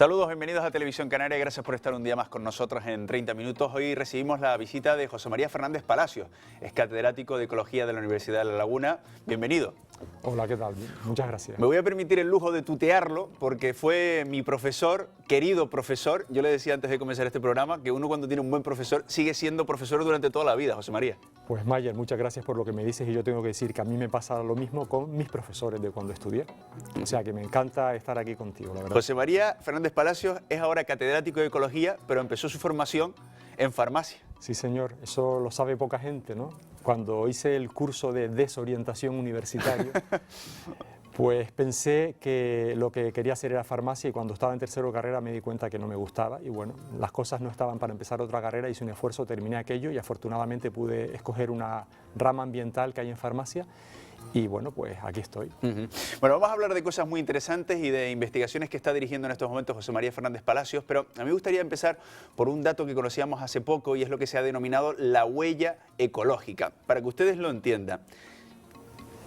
Saludos, bienvenidos a Televisión Canaria, gracias por estar un día más con nosotros en 30 minutos. Hoy recibimos la visita de José María Fernández Palacios, es catedrático de Ecología de la Universidad de La Laguna. Bienvenido. Hola, ¿qué tal? Muchas gracias. Me voy a permitir el lujo de tutearlo porque fue mi profesor, querido profesor. Yo le decía antes de comenzar este programa que uno cuando tiene un buen profesor sigue siendo profesor durante toda la vida, José María. Pues Mayer, muchas gracias por lo que me dices y yo tengo que decir que a mí me pasa lo mismo con mis profesores de cuando estudié. O sea que me encanta estar aquí contigo, la verdad. José María Fernández Palacios es ahora catedrático de Ecología, pero empezó su formación en farmacia. Sí, señor, eso lo sabe poca gente, ¿no? Cuando hice el curso de desorientación universitario, pues pensé que lo que quería hacer era farmacia y cuando estaba en tercero de carrera me di cuenta que no me gustaba y bueno, las cosas no estaban para empezar otra carrera, hice un esfuerzo, terminé aquello y afortunadamente pude escoger una rama ambiental que hay en farmacia y bueno, pues aquí estoy. Bueno, vamos a hablar de cosas muy interesantes y de investigaciones que está dirigiendo en estos momentos José María Fernández Palacios, pero a mí me gustaría empezar por un dato que conocíamos hace poco y es lo que se ha denominado la huella ecológica. Para que ustedes lo entiendan,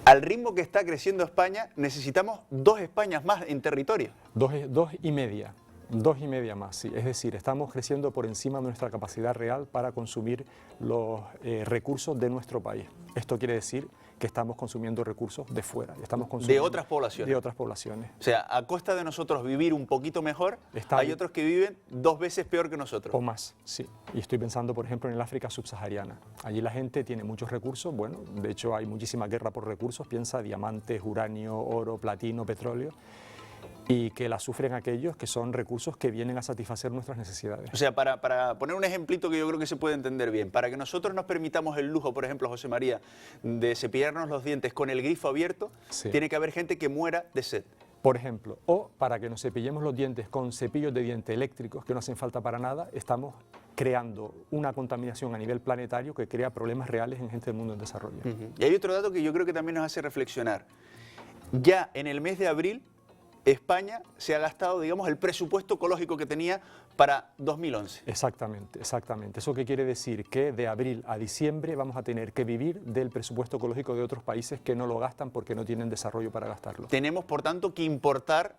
al ritmo que está creciendo España, necesitamos 2 Españas más en territorio. Dos y media más, sí. Es decir, estamos creciendo por encima de nuestra capacidad real para consumir los recursos de nuestro país. Esto quiere decir que estamos consumiendo recursos de fuera. Estamos consumiendo de otras poblaciones. De otras poblaciones. O sea, a costa de nosotros vivir un poquito mejor, hay otros que viven 2 veces peor que nosotros. O más, sí. Y estoy pensando, por ejemplo, en el África subsahariana. Allí la gente tiene muchos recursos, bueno, de hecho hay muchísima guerra por recursos, piensa diamantes, uranio, oro, platino, petróleo, y que la sufren aquellos que son recursos que vienen a satisfacer nuestras necesidades. O sea, para poner un ejemplito que yo creo que se puede entender bien, para que nosotros nos permitamos el lujo, por ejemplo, José María, de cepillarnos los dientes con el grifo abierto, sí, tiene que haber gente que muera de sed. Por ejemplo, o para que nos cepillemos los dientes con cepillos de dientes eléctricos que no hacen falta para nada, estamos creando una contaminación a nivel planetario que crea problemas reales en gente del mundo en desarrollo. Y hay otro dato que yo creo que también nos hace reflexionar. Ya en el mes de abril, España se ha gastado, digamos, el presupuesto ecológico que tenía para 2011. Exactamente, exactamente. ¿Eso qué quiere decir? Que de abril a diciembre vamos a tener que vivir del presupuesto ecológico de otros países que no lo gastan porque no tienen desarrollo para gastarlo. Tenemos, por tanto, que importar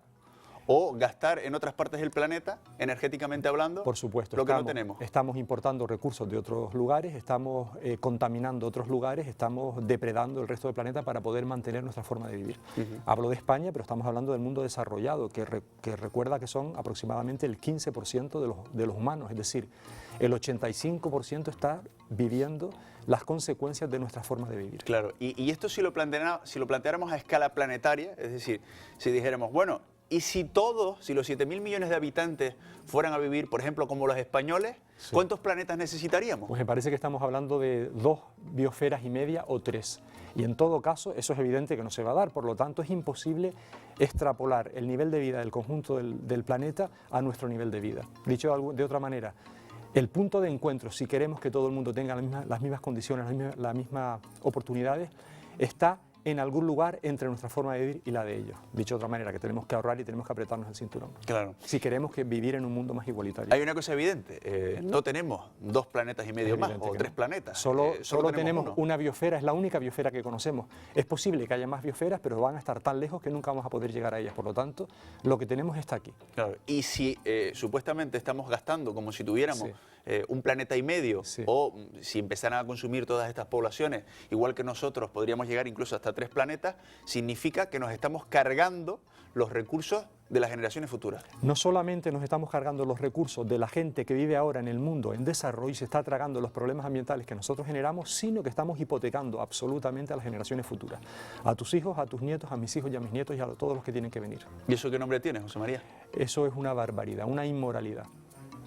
o gastar en otras partes del planeta, energéticamente hablando, por supuesto, lo que no tenemos. Estamos importando recursos de otros lugares, estamos contaminando otros lugares, estamos depredando el resto del planeta para poder mantener nuestra forma de vivir. Hablo de España, pero estamos hablando del mundo desarrollado, que recuerda que son aproximadamente el 15% de los humanos, es decir, el 85% está viviendo las consecuencias de nuestra forma de vivir. Claro, y esto si lo planteáramos a escala planetaria, es decir, si dijéramos, bueno, ¿y si todos, si los 7.000 millones de habitantes fueran a vivir, por ejemplo, como los españoles, sí, cuántos planetas necesitaríamos? Pues me parece que estamos hablando de 2 biosferas y media o 3. Y en todo caso, eso es evidente que no se va a dar. Por lo tanto, es imposible extrapolar el nivel de vida del conjunto del planeta a nuestro nivel de vida. Dicho de otra manera, el punto de encuentro, si queremos que todo el mundo tenga las mismas condiciones, las mismas oportunidades, está en algún lugar entre nuestra forma de vivir y la de ellos. Dicho de otra manera, que tenemos que ahorrar y tenemos que apretarnos el cinturón. Claro. Si queremos vivir en un mundo más igualitario. Hay una cosa evidente, no tenemos 2 planetas y medio más, o 3 planetas. Solo tenemos una biosfera, es la única biosfera que conocemos. Es posible que haya más biosferas, pero van a estar tan lejos que nunca vamos a poder llegar a ellas. Por lo tanto, lo que tenemos está aquí. Claro. Y si supuestamente estamos gastando como si tuviéramos un planeta y medio, sí, o si empezaran a consumir todas estas poblaciones, igual que nosotros podríamos llegar incluso hasta 3 planetas, significa que nos estamos cargando los recursos de las generaciones futuras. No solamente nos estamos cargando los recursos de la gente que vive ahora en el mundo en desarrollo y se está tragando los problemas ambientales que nosotros generamos, sino que estamos hipotecando absolutamente a las generaciones futuras. A tus hijos, a tus nietos, a mis hijos y a mis nietos y a todos los que tienen que venir. ¿Y eso qué nombre tiene, José María? Eso es una barbaridad, una inmoralidad.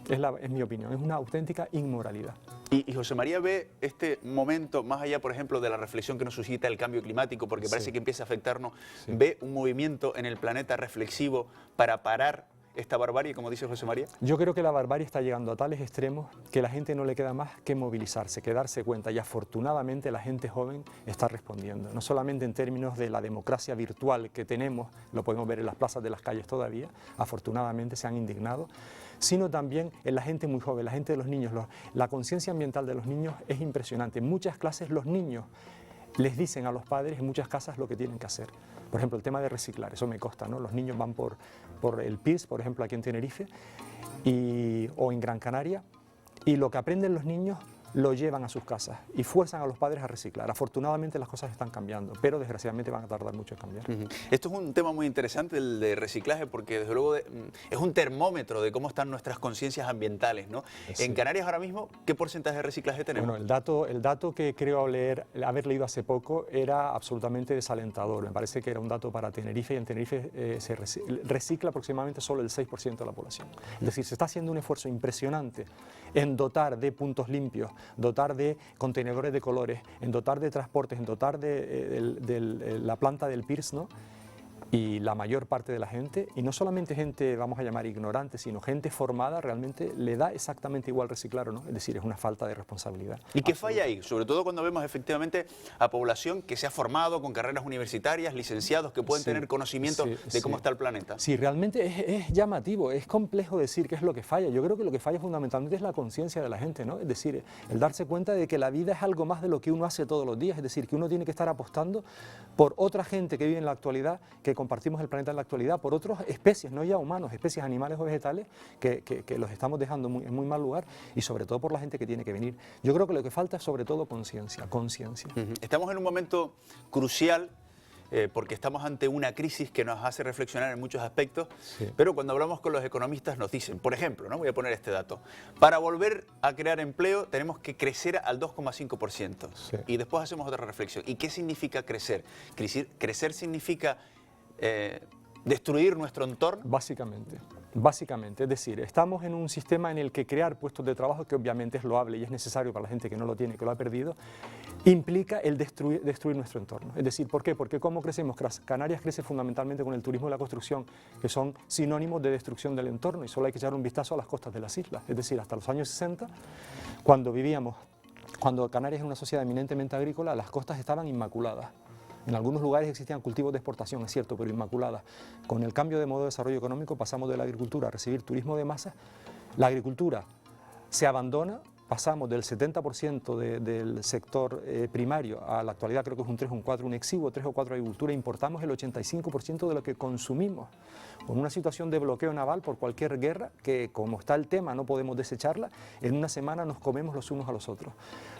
Es mi opinión, es una auténtica inmoralidad. Y José María ve este momento, más allá, por ejemplo, de la reflexión que nos suscita el cambio climático, porque parece que empieza a afectarnos, ve un movimiento en el planeta reflexivo para parar esta barbarie, como dice José María? Yo creo que la barbarie está llegando a tales extremos que a la gente no le queda más que movilizarse, que darse cuenta, y afortunadamente la gente joven está respondiendo, no solamente en términos de la democracia virtual que tenemos, lo podemos ver en las plazas de las calles todavía, afortunadamente se han indignado, sino también en la gente muy joven, la gente de los niños. La conciencia ambiental de los niños es impresionante. En muchas clases los niños les dicen a los padres en muchas casas lo que tienen que hacer. Por ejemplo, el tema de reciclar, eso me consta, ¿no? Los niños van por el PIRS, por ejemplo, aquí en Tenerife, o en Gran Canaria, y lo que aprenden los niños lo llevan a sus casas y fuerzan a los padres a reciclar. Afortunadamente las cosas están cambiando, pero desgraciadamente van a tardar mucho en cambiar. Esto es un tema muy interesante, el de reciclaje, porque desde luego es un termómetro de cómo están nuestras conciencias ambientales, ¿no? Sí. En Canarias ahora mismo, ¿qué porcentaje de reciclaje tenemos? Bueno, el dato que creo haber leído hace poco era absolutamente desalentador. Me parece que era un dato para Tenerife, y en Tenerife se recicla aproximadamente solo el 6% de la población. Es decir, se está haciendo un esfuerzo impresionante en dotar de puntos limpios, dotar de contenedores de colores, en dotar de transportes, en dotar de la planta del PIRS, ¿no? Y la mayor parte de la gente, y no solamente gente, vamos a llamar ignorante, sino gente formada, realmente le da exactamente igual reciclar o no. Es decir, es una falta de responsabilidad. ¿Y qué falla ahí? Sobre todo cuando vemos efectivamente a población que se ha formado con carreras universitarias, licenciados, que pueden tener conocimiento de cómo está el planeta. Sí, realmente es llamativo, es complejo decir qué es lo que falla. Yo creo que lo que falla fundamentalmente es la conciencia de la gente, ¿no? Es decir, el darse cuenta de que la vida es algo más de lo que uno hace todos los días. Es decir, que uno tiene que estar apostando por otra gente que vive en la actualidad, que compartimos el planeta en la actualidad, por otras especies, no ya humanos, especies animales o vegetales, que los estamos dejando en muy mal lugar, y sobre todo por la gente que tiene que venir. Yo creo que lo que falta es sobre todo conciencia. Estamos en un momento crucial, porque estamos ante una crisis que nos hace reflexionar en muchos aspectos, pero cuando hablamos con los economistas nos dicen, por ejemplo, ¿no? Voy a poner este dato, para volver a crear empleo tenemos que crecer al 2,5%. Y después hacemos otra reflexión. ¿Y qué significa crecer? Crecer significa destruir nuestro entorno. Básicamente, es decir, estamos en un sistema en el que crear puestos de trabajo, que obviamente es loable y es necesario para la gente que no lo tiene, que lo ha perdido, implica el destruir nuestro entorno. Es decir, ¿por qué? Porque ¿cómo crecemos? Canarias crece fundamentalmente con el turismo y la construcción, que son sinónimos de destrucción del entorno, y solo hay que echar un vistazo a las costas de las islas. Es decir, hasta los años 60, cuando Canarias era una sociedad eminentemente agrícola, las costas estaban inmaculadas. En algunos lugares existían cultivos de exportación, es cierto, pero inmaculadas. Con el cambio de modo de desarrollo económico pasamos de la agricultura a recibir turismo de masas. La agricultura se abandona, pasamos del 70% del sector primario a la actualidad creo que es un 3 o un 4, un exiguo 3 o 4 agricultura, importamos el 85% de lo que consumimos. Con una situación de bloqueo naval por cualquier guerra, que como está el tema no podemos desecharla, en una semana nos comemos los unos a los otros.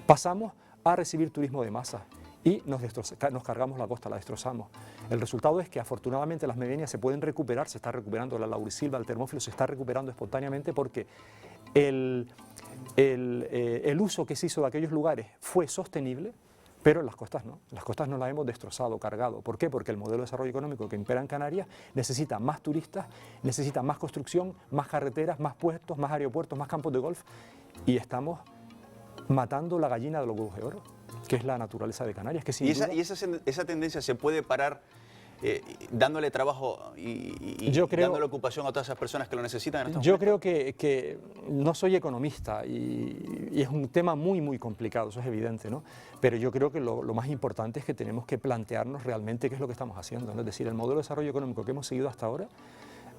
Pasamos a recibir turismo de masas y nos cargamos la costa, la destrozamos. El resultado es que afortunadamente las medenias se pueden recuperar, se está recuperando la laurisilva, el termófilo se está recuperando espontáneamente, porque el uso que se hizo de aquellos lugares fue sostenible, pero en las costas no. Las costas no las hemos destrozado, cargado. ¿Por qué? Porque el modelo de desarrollo económico que impera en Canarias necesita más turistas, necesita más construcción, más carreteras, más puestos, más aeropuertos, más campos de golf, y estamos matando la gallina de los huevos de oro, que es la naturaleza de Canarias. Que sin duda, esa tendencia se puede parar dándole trabajo y dándole ocupación a todas esas personas que lo necesitan en estos momentos? Yo creo que no soy economista y es un tema muy complicado, eso es evidente, ¿no? Pero yo creo que lo más importante es que tenemos que plantearnos realmente qué es lo que estamos haciendo, ¿no? Es decir, el modelo de desarrollo económico que hemos seguido hasta ahora,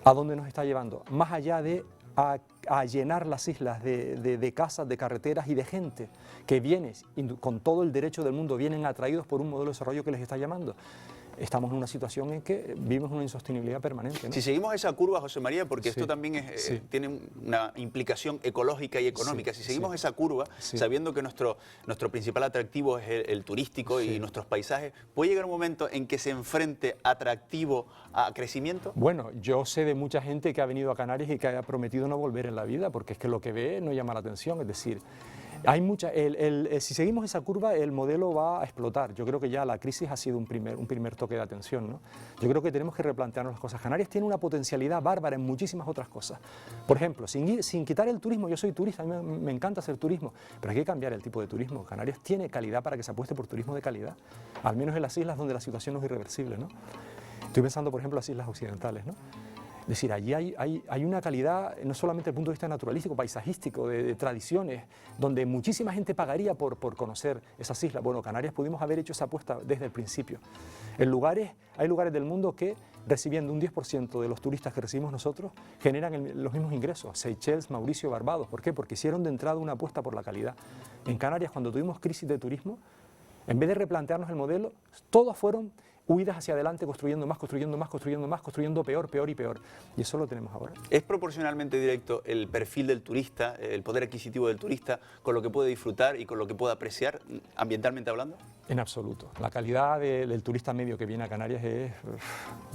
¿a dónde nos está llevando? Más allá de a llenar las islas de casas, de carreteras y de gente que viene, con todo el derecho del mundo, vienen atraídos por un modelo de desarrollo que les está llamando. Estamos en una situación en que vivimos una insostenibilidad permanente, ¿no? Si seguimos esa curva, José María, porque esto también tiene una implicación ecológica y económica, si seguimos esa curva, sabiendo que nuestro principal atractivo es el turístico y nuestros paisajes, ¿puede llegar un momento en que se enfrente atractivo a crecimiento? Bueno, yo sé de mucha gente que ha venido a Canarias y que ha prometido no volver en la vida, porque es que lo que ve no llama la atención, es decir, hay si seguimos esa curva, el modelo va a explotar. Yo creo que ya la crisis ha sido un primer toque de atención, ¿no? Yo creo que tenemos que replantearnos las cosas. Canarias tiene una potencialidad bárbara en muchísimas otras cosas. Por ejemplo, sin quitar el turismo, yo soy turista, a mí me encanta hacer turismo, pero hay que cambiar el tipo de turismo. Canarias tiene calidad para que se apueste por turismo de calidad, al menos en las islas donde la situación no es irreversible, ¿no? Estoy pensando, por ejemplo, en las islas occidentales, ¿no? Es decir, allí hay una calidad, no solamente desde el punto de vista naturalístico, paisajístico, de tradiciones, donde muchísima gente pagaría por conocer esas islas. Bueno, Canarias pudimos haber hecho esa apuesta desde el principio. Hay lugares del mundo que, recibiendo un 10% de los turistas que recibimos nosotros, generan los mismos ingresos. Seychelles, Mauricio, Barbados. ¿Por qué? Porque hicieron de entrada una apuesta por la calidad. En Canarias, cuando tuvimos crisis de turismo, En vez de replantearnos el modelo, todos fueron huidas hacia adelante, construyendo más, construyendo más, construyendo más, construyendo peor, peor y peor. Y eso lo tenemos ahora. ¿Es proporcionalmente directo el perfil del turista, el poder adquisitivo del turista, con lo que puede disfrutar y con lo que puede apreciar, ambientalmente hablando? En absoluto. La calidad del turista medio que viene a Canarias es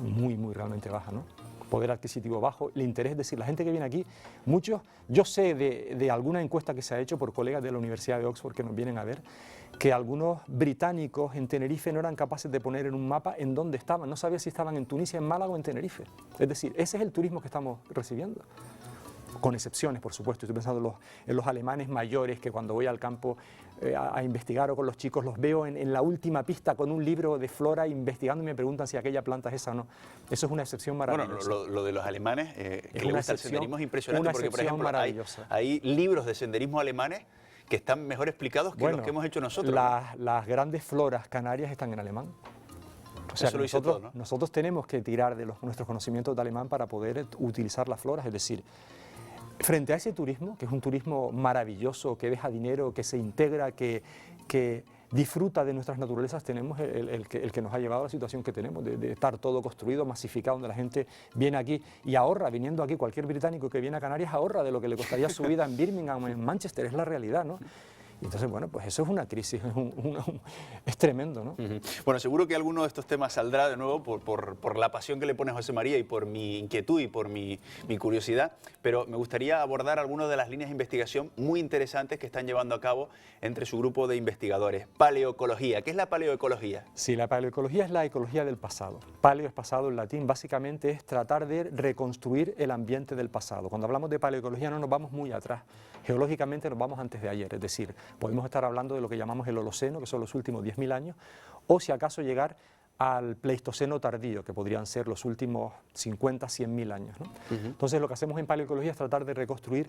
muy, muy realmente baja, ¿no? Poder adquisitivo bajo, el interés, es decir, la gente que viene aquí, muchos, yo sé de alguna encuesta que se ha hecho por colegas de la Universidad de Oxford que nos vienen a ver, que algunos británicos en Tenerife no eran capaces de poner en un mapa en dónde estaban, no sabían si estaban en Tunisia, en Málaga o en Tenerife. Es decir, ese es el turismo que estamos recibiendo. Con excepciones, por supuesto. Estoy pensando en los alemanes mayores que cuando voy al campo a investigar o con los chicos los veo en la última pista con un libro de flora investigando y me preguntan si aquella planta es esa o no. Eso es una excepción maravillosa. Bueno, lo de los alemanes, que les gusta el senderismo, es impresionante porque, por ejemplo, hay libros de senderismo alemanes que están mejor explicados que los que hemos hecho nosotros. Las grandes floras canarias están en alemán. O sea, nosotros tenemos que tirar de nuestros conocimientos de alemán para poder utilizar las floras, es decir, frente a ese turismo, que es un turismo maravilloso, que deja dinero, que se integra, que disfruta de nuestras naturalezas, tenemos el que nos ha llevado a la situación que tenemos, de estar todo construido, masificado, donde la gente viene aquí y ahorra, viniendo aquí, cualquier británico que viene a Canarias ahorra de lo que le costaría su vida en Birmingham o en Manchester, es la realidad, ¿no? Y entonces, bueno, pues eso es una crisis, es tremendo, ¿no? Bueno, seguro que alguno de estos temas saldrá de nuevo por la pasión que le pone José María y por mi inquietud y por mi curiosidad, pero me gustaría abordar algunas de las líneas de investigación muy interesantes que están llevando a cabo entre su grupo de investigadores. Paleoecología, ¿qué es la paleoecología? Sí, la paleoecología es la ecología del pasado. Paleo es pasado en latín, básicamente es tratar de reconstruir el ambiente del pasado. Cuando hablamos de paleoecología no nos vamos muy atrás, geológicamente nos vamos antes de ayer, es decir, podemos estar hablando de lo que llamamos el Holoceno, que son los últimos 10.000 años, o si acaso llegar al Pleistoceno tardío, que podrían ser los últimos 50, 100.000 años, ¿no? Entonces lo que hacemos en paleoecología es tratar de reconstruir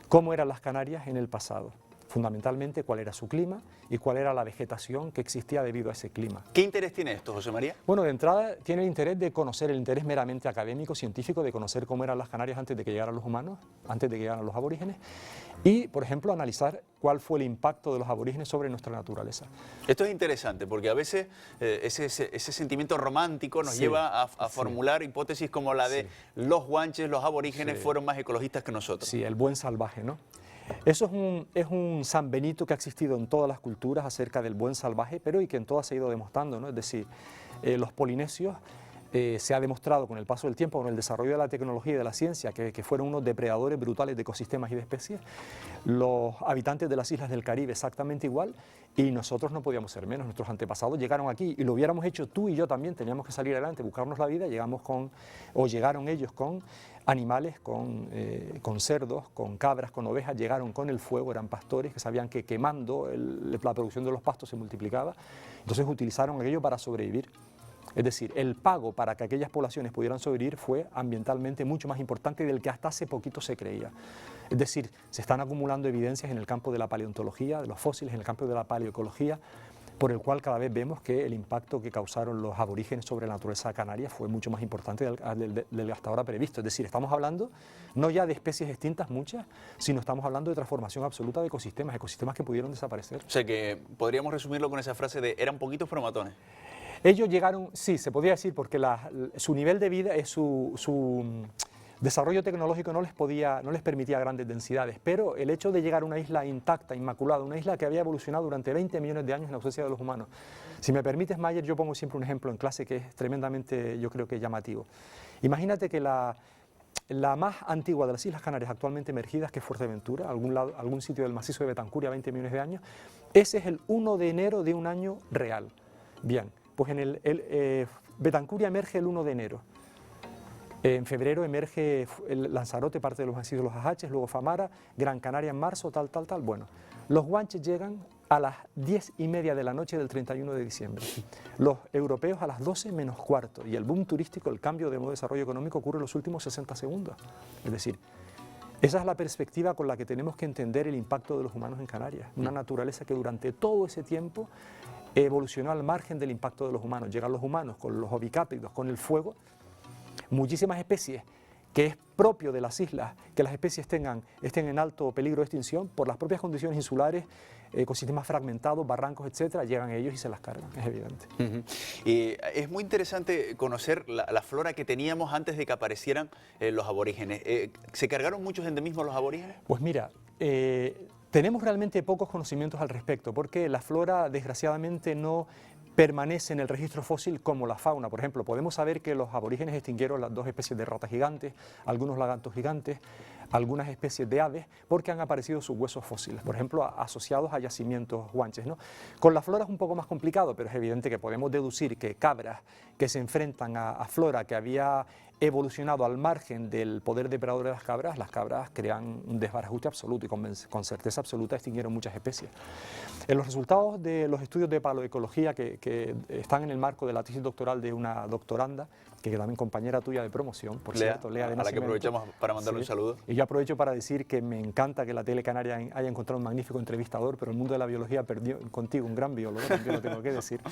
cómo eran las Canarias en el pasado. Fundamentalmente cuál era su clima y cuál era la vegetación que existía debido a ese clima. ¿Qué interés tiene esto, José María? Bueno, de entrada tiene el interés de conocer, el interés meramente académico, científico, de conocer cómo eran las Canarias antes de que llegaran los humanos, antes de que llegaran los aborígenes, y, por ejemplo, analizar cuál fue el impacto de los aborígenes sobre nuestra naturaleza. Esto es interesante porque a veces ese sentimiento romántico nos lleva a formular hipótesis como la de los guanches, los aborígenes fueron más ecologistas que nosotros. Sí, el buen salvaje, ¿no? Eso es un San Benito que ha existido en todas las culturas acerca del buen salvaje, pero y que en todas se ha ido demostrando, ¿no? Es decir, los polinesios se ha demostrado con el paso del tiempo, con el desarrollo de la tecnología y de la ciencia, que fueron unos depredadores brutales de ecosistemas y de especies. Los habitantes de las islas del Caribe exactamente igual, y nosotros no podíamos ser menos. Nuestros antepasados llegaron aquí y lo hubiéramos hecho tú y yo también, teníamos que salir adelante, buscarnos la vida, llegaron ellos con animales, con cerdos, con cabras, con ovejas, llegaron con el fuego, eran pastores que sabían que quemando la producción de los pastos se multiplicaba, entonces utilizaron aquello para sobrevivir. Es decir, el pago para que aquellas poblaciones pudieran sobrevivir fue ambientalmente mucho más importante del que hasta hace poquito se creía. Es decir, se están acumulando evidencias en el campo de la paleontología, de los fósiles, en el campo de la paleoecología, por el cual cada vez vemos que el impacto que causaron los aborígenes sobre la naturaleza canaria fue mucho más importante del hasta ahora previsto. Es decir, estamos hablando no ya de especies extintas muchas, sino estamos hablando de transformación absoluta de ecosistemas que pudieron desaparecer. O sea que podríamos resumirlo con esa frase de eran poquitos pero matones. Ellos llegaron, sí, se podría decir, porque su nivel de vida, su desarrollo tecnológico no les permitía grandes densidades, pero el hecho de llegar a una isla intacta, inmaculada, una isla que había evolucionado durante 20 millones de años en ausencia de los humanos. Si me permites, Mayer, yo pongo siempre un ejemplo en clase que es tremendamente, yo creo que llamativo. Imagínate que la más antigua de las Islas Canarias actualmente emergidas, que es Fuerteventura, algún sitio del macizo de Betancuria, 20 millones de años, ese es el 1 de enero de un año real. Bien, pues en Betancuria emerge el 1 de enero. En febrero emerge el Lanzarote, parte de los macizos de los Ajaches, luego Famara, Gran Canaria en marzo, tal. Bueno, los guanches llegan a las 10:30 de la noche del 31 de diciembre. Los europeos a las 12 menos cuarto. Y el boom turístico, el cambio de modo de desarrollo económico ocurre en los últimos 60 segundos. Es decir, esa es la perspectiva con la que tenemos que entender el impacto de los humanos en Canarias. Una naturaleza que durante todo ese tiempo evolucionó al margen del impacto de los humanos. Llegan los humanos con los ovicápridos, con el fuego, muchísimas especies que es propio de las islas que las especies estén en alto peligro de extinción por las propias condiciones insulares, ecosistemas fragmentados, barrancos, etcétera, llegan ellos y se las cargan, es evidente. Y es muy interesante conocer la flora que teníamos antes de que aparecieran los aborígenes. ¿Se cargaron muchos endemismos los aborígenes? Pues mira, tenemos realmente pocos conocimientos al respecto, porque la flora desgraciadamente no permanece en el registro fósil como la fauna. Por ejemplo, podemos saber que los aborígenes extinguieron las 2 especies de ratas gigantes, algunos lagartos gigantes, algunas especies de aves, porque han aparecido sus huesos fósiles, por ejemplo, asociados a yacimientos guanches, ¿no? Con la flora es un poco más complicado, pero es evidente que podemos deducir que cabras que se enfrentan a flora que había evolucionado al margen del poder depredador de las cabras crean un desbarajuste absoluto y con certeza absoluta extinguieron muchas especies. En los resultados de los estudios de paleoecología que están en el marco de la tesis doctoral de una doctoranda, que también compañera tuya de promoción, por cierto, Lea de a la que aprovechamos para mandarle un saludo. Y yo aprovecho para decir que me encanta que la tele canaria haya encontrado un magnífico entrevistador, pero el mundo de la biología perdió contigo un gran biólogo, también lo tengo que decir.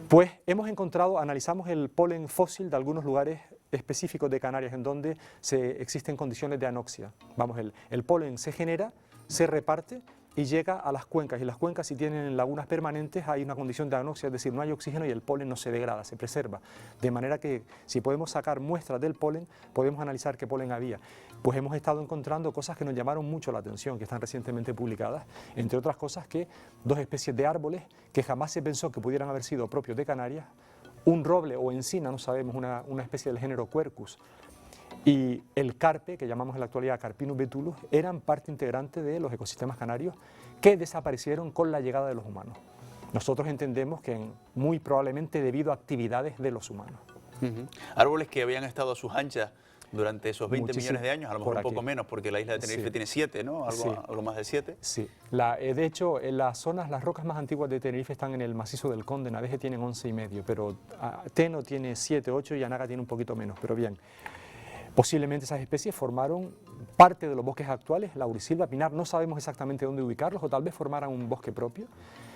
Pues hemos encontrado, analizamos el polen fósil de algunos lugares específicos de Canarias en donde existen condiciones de anoxia. Vamos, el polen se genera, se reparte y llega a las cuencas, y las cuencas, si tienen lagunas permanentes, hay una condición de anoxia, es decir, no hay oxígeno y el polen no se degrada, se preserva, de manera que si podemos sacar muestras del polen, podemos analizar qué polen había. Pues hemos estado encontrando cosas que nos llamaron mucho la atención, que están recientemente publicadas, entre otras cosas que 2 especies de árboles que jamás se pensó que pudieran haber sido propios de Canarias, un roble o encina, no sabemos, una especie del género Quercus, y el carpe, que llamamos en la actualidad Carpinus betulus, eran parte integrante de los ecosistemas canarios que desaparecieron con la llegada de los humanos. Nosotros entendemos que muy probablemente debido a actividades de los humanos. Árboles que habían estado a sus anchas durante esos 20 millones de años, a lo mejor un poco aquí. menos, porque la isla de Tenerife tiene 7, ¿no? Algo más de 7. Sí. De hecho, en las rocas más antiguas de Tenerife están en el macizo del Conde, Naveje tienen 11,5, pero Teno tiene 7, 8 y Anaga tiene un poquito menos, pero bien. Posiblemente esas especies formaron parte de los bosques actuales, laurisilva, pinar, no sabemos exactamente dónde ubicarlos, o tal vez formaran un bosque propio.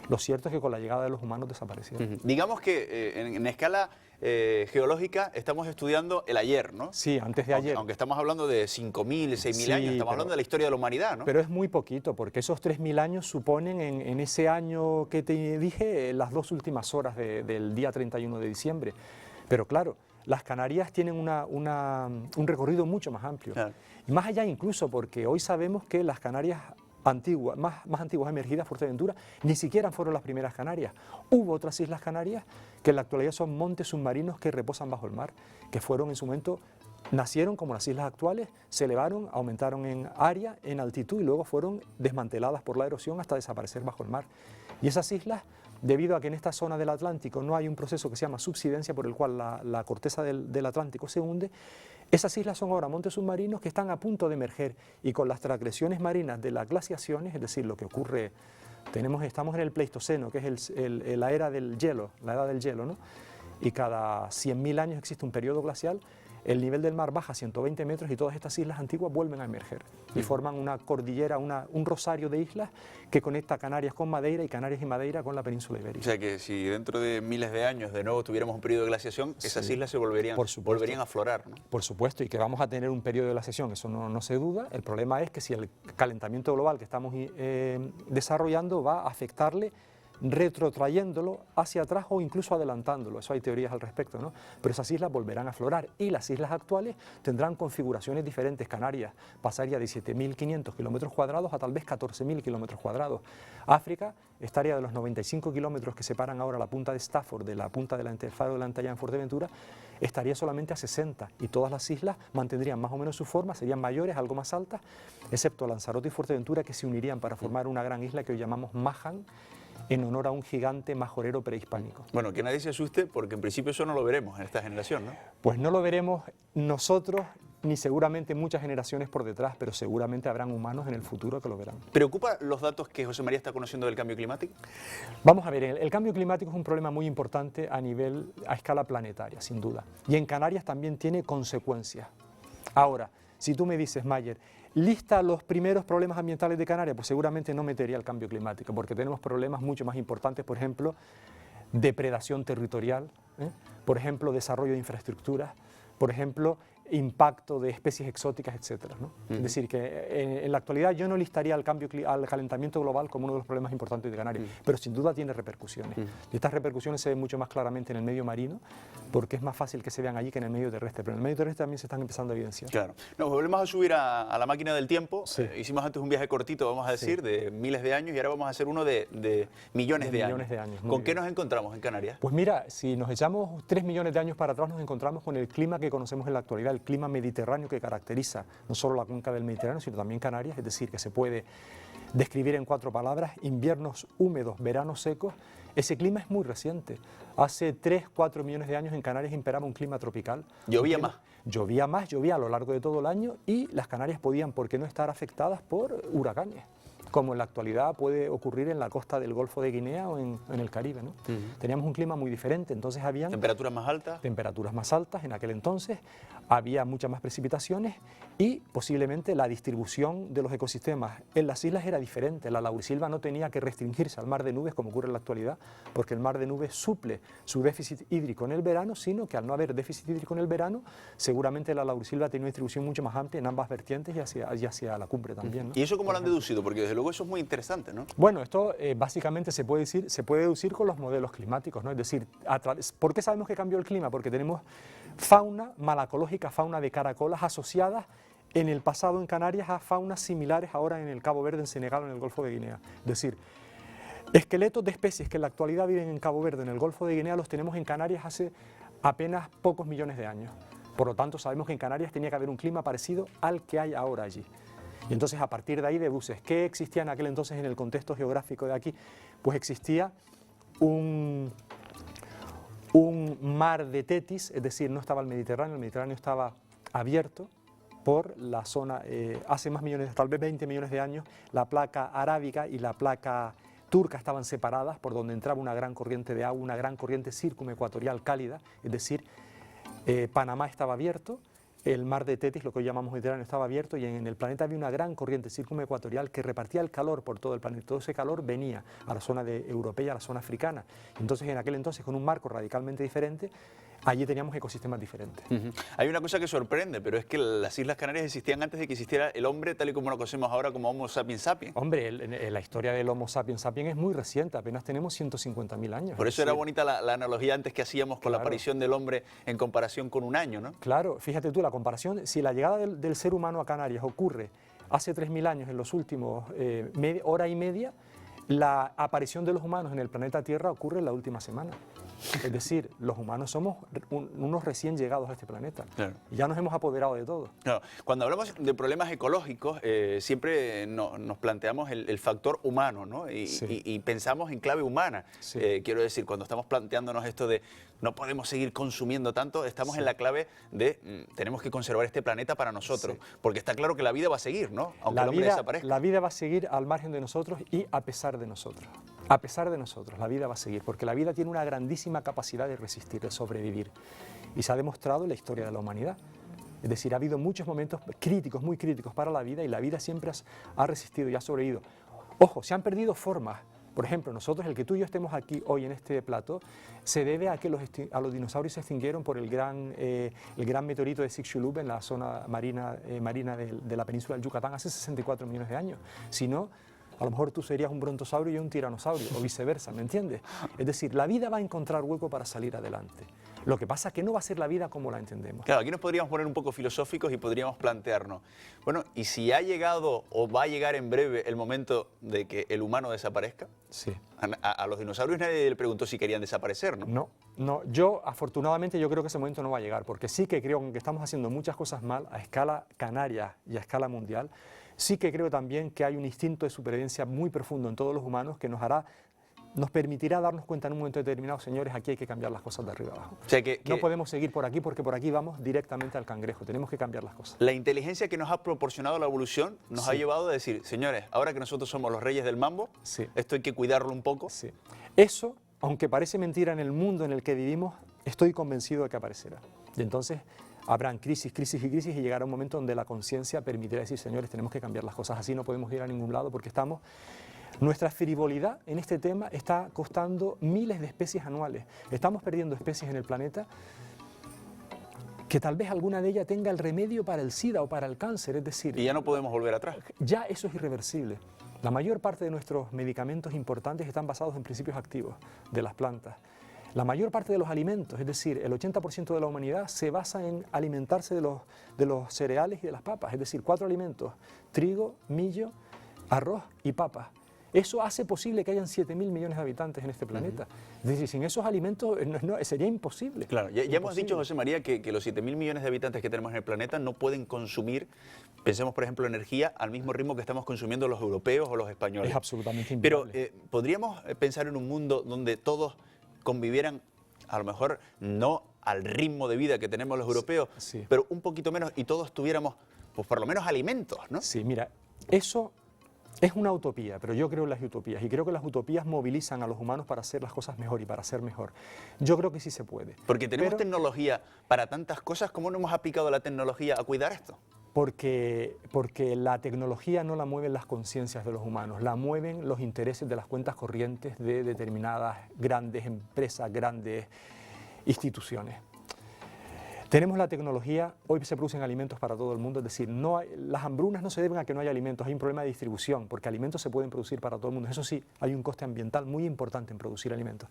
Lo cierto es que con la llegada de los humanos desaparecieron. Digamos que en escala geológica estamos estudiando el ayer, ¿no? Sí, antes de ayer. Aunque estamos hablando de 5.000, 6.000 años, estamos hablando de la historia de la humanidad, ¿no? Pero es muy poquito, porque esos 3.000 años suponen en ese año que te dije, las 2 últimas horas del día 31 de diciembre. Pero claro, las Canarias tienen un recorrido mucho más amplio. Claro. Y más allá incluso porque hoy sabemos que las Canarias antiguas, más antiguas emergidas, Fuerteventura, ni siquiera fueron las primeras Canarias. Hubo otras islas Canarias que en la actualidad son montes submarinos que reposan bajo el mar, que fueron en su momento, nacieron como las islas actuales, se elevaron, aumentaron en área, en altitud y luego fueron desmanteladas por la erosión hasta desaparecer bajo el mar. Y esas islas, debido a que en esta zona del Atlántico no hay un proceso que se llama subsidencia por el cual la corteza del Atlántico se hunde, esas islas son ahora montes submarinos que están a punto de emerger y con las transgresiones marinas de las glaciaciones, es decir, lo que ocurre, estamos en el Pleistoceno, que es la era del hielo, la edad del hielo, ¿no? Y cada 100.000 años existe un periodo glacial, el nivel del mar baja 120 metros y todas estas islas antiguas vuelven a emerger y forman una cordillera, un rosario de islas que conecta Canarias con Madeira y Canarias y Madeira con la península ibérica. O sea que si dentro de miles de años de nuevo tuviéramos un periodo de glaciación, esas islas se volverían a aflorar, ¿no? Por supuesto, y que vamos a tener un periodo de glaciación, eso no se duda. El problema es que si el calentamiento global que estamos desarrollando va a afectarle retrotrayéndolo hacia atrás o incluso adelantándolo, eso hay teorías al respecto, ¿no? Pero esas islas volverán a aflorar y las islas actuales tendrán configuraciones diferentes. Canarias pasaría de 7.500 kilómetros cuadrados a tal vez 14.000 kilómetros cuadrados. África estaría de los 95 kilómetros que separan ahora la punta de Stafford de la punta del faro de la Antalla en Fuerteventura, estaría solamente a 60 y todas las islas mantendrían más o menos su forma, serían mayores, algo más altas, excepto Lanzarote y Fuerteventura, que se unirían para formar una gran isla que hoy llamamos Mahan, en honor a un gigante majorero prehispánico. Bueno, que nadie se asuste porque en principio eso no lo veremos en esta generación, ¿no? Pues no lo veremos nosotros ni seguramente muchas generaciones por detrás, pero seguramente habrán humanos en el futuro que lo verán. ¿Preocupa los datos que José María está conociendo del cambio climático? Vamos a ver, el cambio climático es un problema muy importante a escala planetaria, sin duda. Y en Canarias también tiene consecuencias. Ahora, si tú me dices, Mayer, lista los primeros problemas ambientales de Canarias, pues seguramente no metería el cambio climático, porque tenemos problemas mucho más importantes, por ejemplo, depredación territorial, por ejemplo, desarrollo de infraestructuras, por ejemplo, impacto de especies exóticas, etcétera, ¿no? Es decir, que en la actualidad yo no listaría al calentamiento global como uno de los problemas importantes de Canarias, pero sin duda tiene repercusiones. Y estas repercusiones se ven mucho más claramente en el medio marino, porque es más fácil que se vean allí que en el medio terrestre, pero en el medio terrestre también se están empezando a evidenciar. Claro. Nos volvemos a subir a la máquina del tiempo. Sí. Hicimos antes un viaje cortito, vamos a decir, de miles de años, y ahora vamos a hacer uno de millones de años. Muy ¿Con qué bien. nos encontramos en Canarias? Pues mira, si nos echamos 3 millones de años para atrás, nos encontramos con el clima que conocemos en la actualidad, el clima mediterráneo que caracteriza no solo la cuenca del Mediterráneo, sino también Canarias, es decir, que se puede describir en 4 palabras: inviernos húmedos, veranos secos. Ese clima es muy reciente. Hace 3-4 millones de años en Canarias imperaba un clima tropical. ¿Llovía más? Llovía a lo largo de todo el año, y las Canarias podían, ¿por qué no?, estar afectadas por huracanes, como en la actualidad puede ocurrir en la costa del Golfo de Guinea o en el Caribe, ¿no? Teníamos un clima muy diferente, entonces habían ¿Temperaturas más altas? temperaturas más altas en aquel entonces, había muchas más precipitaciones y posiblemente la distribución de los ecosistemas en las islas era diferente. La laurisilva no tenía que restringirse al mar de nubes como ocurre en la actualidad, porque el mar de nubes suple su déficit hídrico en el verano, sino que al no haber déficit hídrico en el verano, seguramente la laurisilva tenía una distribución mucho más amplia en ambas vertientes y hacia la cumbre también, ¿no? ¿Y eso cómo lo han deducido? Porque desde luego eso es muy interesante, ¿no? Bueno, esto básicamente se puede deducir con los modelos climáticos, ¿no? Es decir, ¿por qué sabemos que cambió el clima? Porque tenemos fauna malacológica, fauna de caracolas asociadas en el pasado en Canarias a faunas similares ahora en el Cabo Verde, en Senegal o en el Golfo de Guinea. Es decir, esqueletos de especies que en la actualidad viven en Cabo Verde, en el Golfo de Guinea, los tenemos en Canarias hace apenas pocos millones de años. Por lo tanto, sabemos que en Canarias tenía que haber un clima parecido al que hay ahora allí. Y entonces, a partir de ahí deduces qué existía en aquel entonces en el contexto geográfico de aquí. Pues existía un mar de Tetis, es decir, no estaba el Mediterráneo estaba abierto por la zona, hace más millones, tal vez 20 millones de años, la placa arábiga y la placa turca estaban separadas, por donde entraba una gran corriente de agua, una gran corriente circumecuatorial cálida, es decir, Panamá estaba abierto, el mar de Tetis, lo que hoy llamamos Mediterráneo, estaba abierto, y en el planeta había una gran corriente circumecuatorial que repartía el calor por todo el planeta. Todo ese calor venía a la zona europea, a la zona africana. Entonces, en aquel entonces, con un marco radicalmente diferente, allí teníamos ecosistemas diferentes. Hay una cosa que sorprende, pero es que las Islas Canarias existían antes de que existiera el hombre tal y como lo conocemos ahora como Homo sapiens sapiens. Hombre, la historia del Homo sapiens sapiens es muy reciente, apenas tenemos 150.000 años. Por eso era bonita la analogía antes que hacíamos con la aparición del hombre en comparación con un año, ¿no? Claro, fíjate tú, la comparación, si la llegada del ser humano a Canarias ocurre hace 3.000 años, en los últimos hora y media, la aparición de los humanos en el planeta Tierra ocurre en la última semana. Es decir, los humanos somos unos recién llegados a este planeta. Claro. Y ya nos hemos apoderado de todo. Claro. Cuando hablamos de problemas ecológicos, siempre nos planteamos el factor humano, ¿no? Y pensamos en clave humana. Sí. Quiero decir, cuando estamos planteándonos esto de no podemos seguir consumiendo tanto, estamos en la clave de tenemos que conservar este planeta para nosotros. Porque está claro que la vida va a seguir, ¿no? Aunque el hombre desaparezca. La vida va a seguir al margen de nosotros y a pesar de nosotros. A pesar de nosotros, la vida va a seguir, porque la vida tiene una grandísima capacidad de resistir, de sobrevivir. Y se ha demostrado en la historia de la humanidad. Es decir, ha habido muchos momentos críticos, muy críticos para la vida, y la vida siempre ha resistido y ha sobrevivido. Ojo, se han perdido formas. Por ejemplo, nosotros, el que tú y yo estemos aquí hoy en este plató, se debe a que los dinosaurios se extinguieron por el gran meteorito de Chicxulub en la zona marina de la península del Yucatán hace 64 millones de años. Si no, a lo mejor tú serías un brontosaurio y yo un tiranosaurio, o viceversa, ¿me entiendes? Es decir, la vida va a encontrar hueco para salir adelante. Lo que pasa es que no va a ser la vida como la entendemos. Claro, aquí nos podríamos poner un poco filosóficos y podríamos plantearnos, bueno, ¿y si ha llegado o va a llegar en breve el momento de que el humano desaparezca? Sí. A los dinosaurios nadie le preguntó si querían desaparecer, ¿no? No, yo afortunadamente yo creo que ese momento no va a llegar, porque sí que creo que estamos haciendo muchas cosas mal a escala canaria y a escala mundial. Sí que creo también que hay un instinto de supervivencia muy profundo en todos los humanos que nos permitirá darnos cuenta en un momento determinado, señores, aquí hay que cambiar las cosas de arriba abajo. O sea que no podemos seguir por aquí porque por aquí vamos directamente al cangrejo, tenemos que cambiar las cosas. La inteligencia que nos ha proporcionado la evolución nos ha llevado a decir, señores, ahora que nosotros somos los reyes del mambo, esto hay que cuidarlo un poco. Sí. Eso, aunque parece mentira en el mundo en el que vivimos, estoy convencido de que aparecerá. Y entonces habrán crisis y llegará un momento donde la conciencia permitirá decir, señores, tenemos que cambiar las cosas, así no podemos ir a ningún lado porque nuestra frivolidad en este tema está costando miles de especies anuales. Estamos perdiendo especies en el planeta que tal vez alguna de ellas tenga el remedio para el SIDA o para el cáncer, es decir... Y ya no podemos volver atrás. Ya eso es irreversible. La mayor parte de nuestros medicamentos importantes están basados en principios activos de las plantas. La mayor parte de los alimentos, es decir, el 80% de la humanidad se basa en alimentarse de los cereales y de las papas, es decir, 4 alimentos: trigo, millo, arroz y papas. Eso hace posible que hayan 7.000 millones de habitantes en este planeta. Es decir, sin esos alimentos sería imposible. Claro, ya hemos dicho, José María, que los 7.000 millones de habitantes que tenemos en el planeta no pueden consumir, pensemos por ejemplo, energía al mismo ritmo que estamos consumiendo los europeos o los españoles. Es absolutamente Pero inviable. ¿podríamos pensar en un mundo donde todos convivieran, a lo mejor no al ritmo de vida que tenemos los europeos, sí, pero un poquito menos, y todos tuviéramos, pues por lo menos alimentos, ¿no? Sí, mira, eso es una utopía, pero yo creo en las utopías y creo que las utopías movilizan a los humanos para hacer las cosas mejor y para ser mejor. Yo creo que sí se puede. Porque tenemos pero, tecnología para tantas cosas, ¿cómo no hemos aplicado la tecnología a cuidar esto? Porque la tecnología no la mueven las conciencias de los humanos, la mueven los intereses de las cuentas corrientes de determinadas grandes empresas, grandes instituciones. Tenemos la tecnología, hoy se producen alimentos para todo el mundo, es decir, las hambrunas no se deben a que no haya alimentos, hay un problema de distribución, porque alimentos se pueden producir para todo el mundo. Eso sí, hay un coste ambiental muy importante en producir alimentos.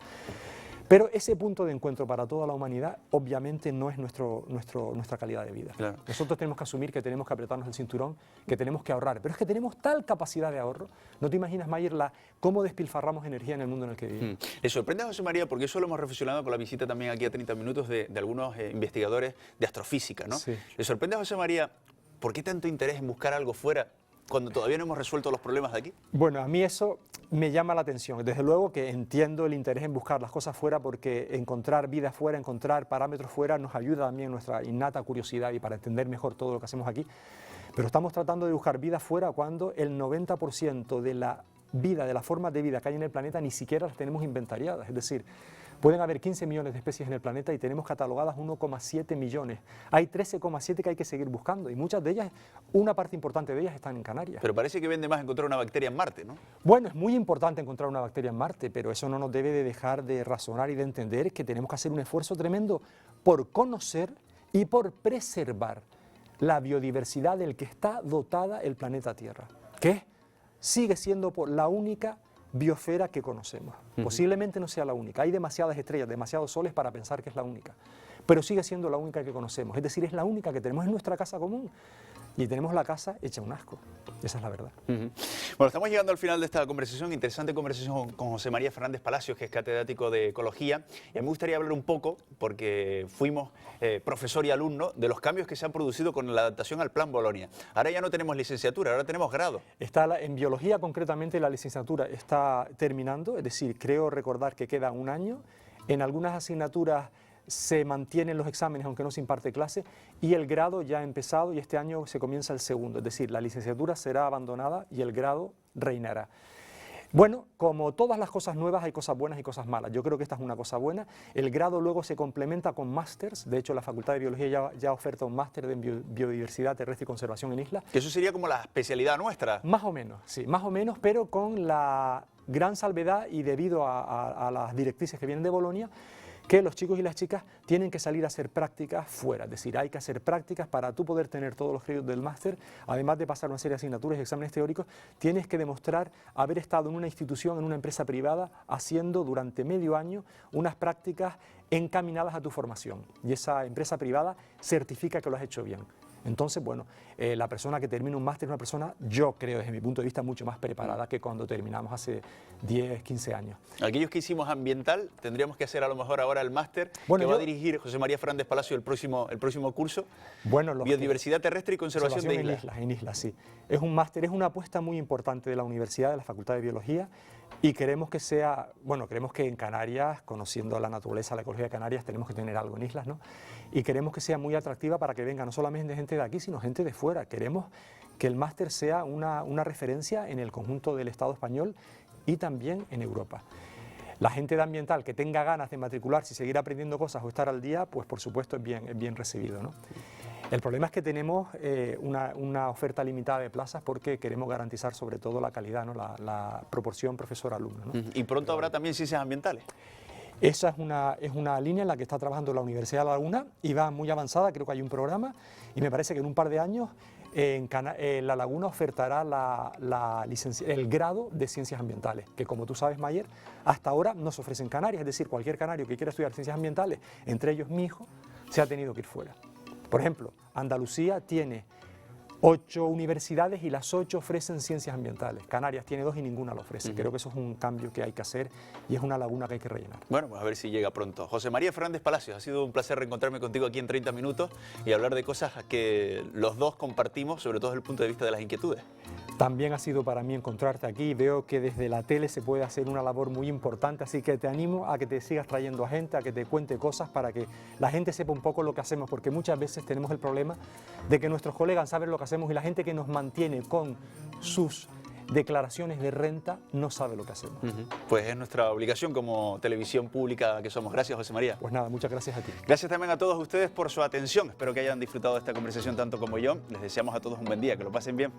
Pero ese punto de encuentro para toda la humanidad obviamente no es nuestra calidad de vida. Claro. Nosotros tenemos que asumir que tenemos que apretarnos el cinturón, que tenemos que ahorrar, pero es que tenemos tal capacidad de ahorro, no te imaginas, Mayer, cómo despilfarramos energía en el mundo en el que vivimos. ¿Le sorprende a José María? Porque eso lo hemos reflexionado con la visita también aquí a 30 minutos de algunos investigadores de astrofísica, ¿no? Sí. ¿Le sorprende a José María por qué tanto interés en buscar algo fuera cuando todavía no hemos resuelto los problemas de aquí? Bueno, a mí eso me llama la atención. Desde luego que entiendo el interés en buscar las cosas fuera, porque encontrar vida fuera, encontrar parámetros fuera nos ayuda también en nuestra innata curiosidad y para entender mejor todo lo que hacemos aquí. Pero estamos tratando de buscar vida fuera cuando el 90% de la vida, de las formas de vida que hay en el planeta, ni siquiera las tenemos inventariadas. Es decir, pueden haber 15 millones de especies en el planeta y tenemos catalogadas 1,7 millones. Hay 13,7 que hay que seguir buscando y muchas de ellas, una parte importante de ellas están en Canarias. Pero parece que vende más encontrar una bacteria en Marte, ¿no? Bueno, es muy importante encontrar una bacteria en Marte, pero eso no nos debe de dejar de razonar y de entender que tenemos que hacer un esfuerzo tremendo por conocer y por preservar la biodiversidad del que está dotada el planeta Tierra, que sigue siendo la única biosfera que conocemos. Posiblemente no sea la única, hay demasiadas estrellas, demasiados soles para pensar que es la única, pero sigue siendo la única que conocemos, es decir, es la única que tenemos en nuestra casa común y tenemos la casa hecha un asco, esa es la verdad. Bueno, estamos llegando al final de esta conversación, interesante conversación con José María Fernández Palacios, que es catedrático de Ecología, y a mí me gustaría hablar un poco, porque fuimos profesor y alumno, de los cambios que se han producido con la adaptación al Plan Bolonia. Ahora ya no tenemos licenciatura, ahora tenemos grado. En biología concretamente la licenciatura está terminando, es decir, creo recordar que queda un año, en algunas asignaturas se mantienen los exámenes aunque no se imparte clase y el grado ya ha empezado y este año se comienza el segundo, es decir, la licenciatura será abandonada y el grado reinará. Bueno, como todas las cosas nuevas hay cosas buenas y cosas malas, yo creo que esta es una cosa buena, el grado luego se complementa con másters, de hecho la Facultad de Biología ya oferta un máster de Biodiversidad Terrestre y Conservación en Islas. Que eso sería como la especialidad nuestra. Más o menos, sí, más o menos, pero con la gran salvedad y debido a las directrices que vienen de Bolonia, que los chicos y las chicas tienen que salir a hacer prácticas fuera, es decir, hay que hacer prácticas para tú poder tener todos los créditos del máster, además de pasar una serie de asignaturas y exámenes teóricos, tienes que demostrar haber estado en una institución, en una empresa privada, haciendo durante medio año unas prácticas encaminadas a tu formación y esa empresa privada certifica que lo has hecho bien. Entonces, bueno, la persona que termina un máster es una persona, yo creo desde mi punto de vista, mucho más preparada que cuando terminamos hace 10, 15 años. Aquellos que hicimos ambiental, tendríamos que hacer a lo mejor ahora el máster que va a dirigir José María Fernández Palacio el próximo curso. Bueno, Biodiversidad terrestre y conservación de islas. En islas, sí. Es un máster, es una apuesta muy importante de la Universidad, de la Facultad de Biología, y queremos que sea, bueno, queremos que en Canarias, conociendo la naturaleza, la ecología de Canarias, tenemos que tener algo en islas, ¿no? Y queremos que sea muy atractiva para que venga no solamente gente de aquí, sino gente de fuera. Queremos que el máster sea una referencia en el conjunto del Estado español y también en Europa. La gente de ambiental que tenga ganas de matricularse y seguir aprendiendo cosas o estar al día, pues por supuesto es bien recibido, ¿no? El problema es que tenemos una oferta limitada de plazas porque queremos garantizar sobre todo la calidad, ¿no? La proporción profesor-alumno, ¿no? Y pronto habrá también ciencias ambientales. Esa es una línea en la que está trabajando la Universidad de La Laguna y va muy avanzada, creo que hay un programa y me parece que en un par de años La Laguna ofertará el grado de Ciencias Ambientales, que como tú sabes, Mayer, hasta ahora no se ofrece en Canarias, es decir, cualquier canario que quiera estudiar Ciencias Ambientales, entre ellos mi hijo, se ha tenido que ir fuera. Por ejemplo, Andalucía tiene 8 universidades y las 8 ofrecen ciencias ambientales. Canarias tiene 2 y ninguna lo ofrece. Creo que eso es un cambio que hay que hacer y es una laguna que hay que rellenar. Bueno, pues a ver si llega pronto. José María Fernández Palacios, ha sido un placer reencontrarme contigo aquí en 30 minutos y hablar de cosas que los dos compartimos, sobre todo desde el punto de vista de las inquietudes. También ha sido para mí encontrarte aquí. Veo que desde la tele se puede hacer una labor muy importante, así que te animo a que te sigas trayendo a gente, a que te cuente cosas para que la gente sepa un poco lo que hacemos, porque muchas veces tenemos el problema de que nuestros colegas saben lo que hacemos y la gente que nos mantiene con sus declaraciones de renta no sabe lo que hacemos. Pues es nuestra obligación como televisión pública que somos. Gracias, José María. Pues nada, muchas gracias a ti. Gracias también a todos ustedes por su atención. Espero que hayan disfrutado de esta conversación tanto como yo. Les deseamos a todos un buen día, que lo pasen bien.